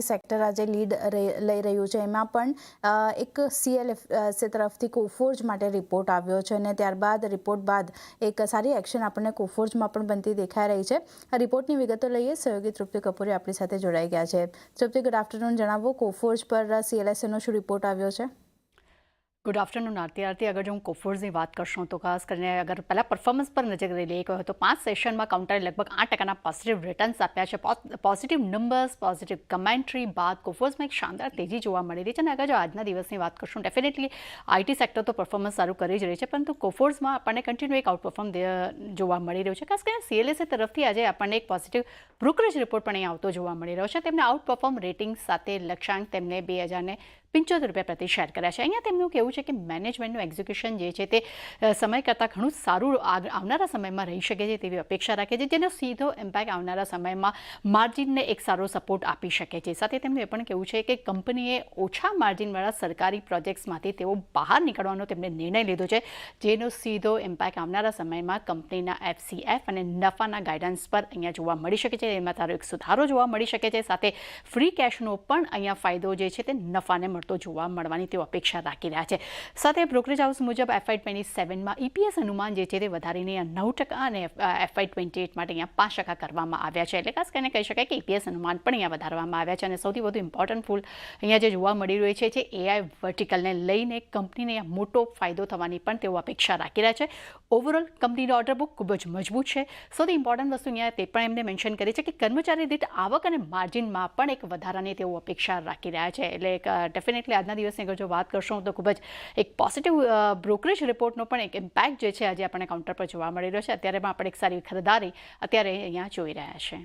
Sector આજે lead લઈ રહ્યું છે. એમાં પણ એક CLFC તરફથી કોફોર્જ માટે રિપોર્ટ આવ્યો છે અને ત્યારબાદ રિપોર્ટ બાદ એક સારી એક્શન આપણને કોફોર્જમાં પણ બનતી દેખાઈ રહી છે. આ રિપોર્ટની વિગતો લઈએ. સહયોગી તૃપ્તિ કપૂરે આપણી સાથે જોડાઈ ગયા છે. તૃપ્તિ, ગુડ આફ્ટરનૂન. જણાવો, કોફોર્જ પર CLSAનો શું રિપોર્ટ આવ્યો છે? ગુડ આફ્ટરનૂન આરતી. અગર જો હું કોફોર્જની વાત કરશું તો ખાસ કરીને અગર પહેલાં પરફોર્મન્સ પર નજર લઈએ કહ્યું તો 5 સેશનમાં કાઉન્ટરે લગભગ 8% પોઝિટિવ રિટર્ન્સ આપ્યા છે. પોઝિટિવ નંબર્સ, પોઝિટિવ કમેન્ટ્રી બાદ કોફોર્જમાં એક શાનદાર તેજી જોવા મળી રહી છે. અને અગર જો આજના દિવસની વાત કરશું, ડેફિનેટલી IT સેક્ટર તો પરફોર્મન્સ સારું કરી જ રહી છે, પરંતુ કોફોર્જમાં આપણને કન્ટિન્યુ એક આઉટપરફોર્મ જોવા મળી રહ્યું છે. ખાસ કરીને CLSA તરફથી આજે આપણને એક પોઝિટિવ બ્રોકરેજ રિપોર્ટ પણ અહીં આવતો જોવા મળી રહ્યો છે. તેમને આઉટપરફોર્મ રેટિંગ સાથે લક્ષ્યાંક તેમને 2075 રૂપિયા પ્રતિ શેર કર્યા છે. અહીંયા તેમનું કહેવું છે કે મેનેજમેન્ટનું એક્ઝિક્યુશન જે છે તે સમય કરતાં ઘણું સારું આવનારા સમયમાં રહી શકે છે તેવી અપેક્ષા રાખે છે, જેનો સીધો ઇમ્પેક્ટ આવનારા સમયમાં માર્જિનને એક સારો સપોર્ટ આપી શકે છે. સાથે તેમનું એ પણ કહેવું છે કે કંપનીએ ઓછા માર્જિનવાળા સરકારી પ્રોજેક્ટ્સમાંથી તેઓ બહાર નીકળવાનો તેમને નિર્ણય લીધો છે, જેનો સીધો ઇમ્પેક્ટ આવનારા સમયમાં કંપનીના FCF અને નફાના ગાઈડન્સ પર અહીંયા જોવા મળી શકે છે. એમાં તારો એક સુધારો જોવા મળી શકે છે. સાથે ફ્રી કેશનો પણ અહીંયા ફાયદો જે છે તે નફાને મળતો જોવા મળવાની તેઓ અપેક્ષા રાખી રહ્યા છે. સાથે બ્રોકરેજ હાઉસ મુજબ FY27માં EPS અનુમાન જે છે તે વધારીને 9% અને FY28 માટે અહીંયા 5% કરવામાં આવ્યા છે. એટલે ખાસ કરીને કહી શકાય કે EPS અનુમાન પણ અહીંયા વધારવામાં આવ્યા છે. અને સૌથી વધુ ઇમ્પોર્ટન્ટ ફૂલ અહીંયા જે જોવા મળી રહ્યું છે જે AI વર્ટિકલને લઈને કંપનીને મોટો ફાયદો થવાની પણ તેઓ અપેક્ષા રાખી રહ્યા છે. ઓવરઓલ કંપનીનો ઓર્ડર બુક ખૂબ જ મજબૂત છે. સૌથી ઇમ્પોર્ટન્ટ વસ્તુ અહીંયા તે પણ એમને મેન્શન કરી છે કે કર્મચારી દીઠ આવક અને માર્જિનમાં પણ એક વધારાની તેઓ અપેક્ષા રાખી રહ્યા છે. એટલે ડેફિનેટલી આજના દિવસની અગર જો વાત કરશું તો ખૂબ જ એક પોઝિટિવ બ્રોકરેજ રિપોર્ટનો પણ એક ઇમ્પેક્ટ જે છે આજે આપણને કાઉન્ટર પર જોવા મળી રહ્યો છે. અત્યારે પણ આપણે એક સારી ખરીદારી અત્યારે અહીંયા જોઈ રહ્યા છે.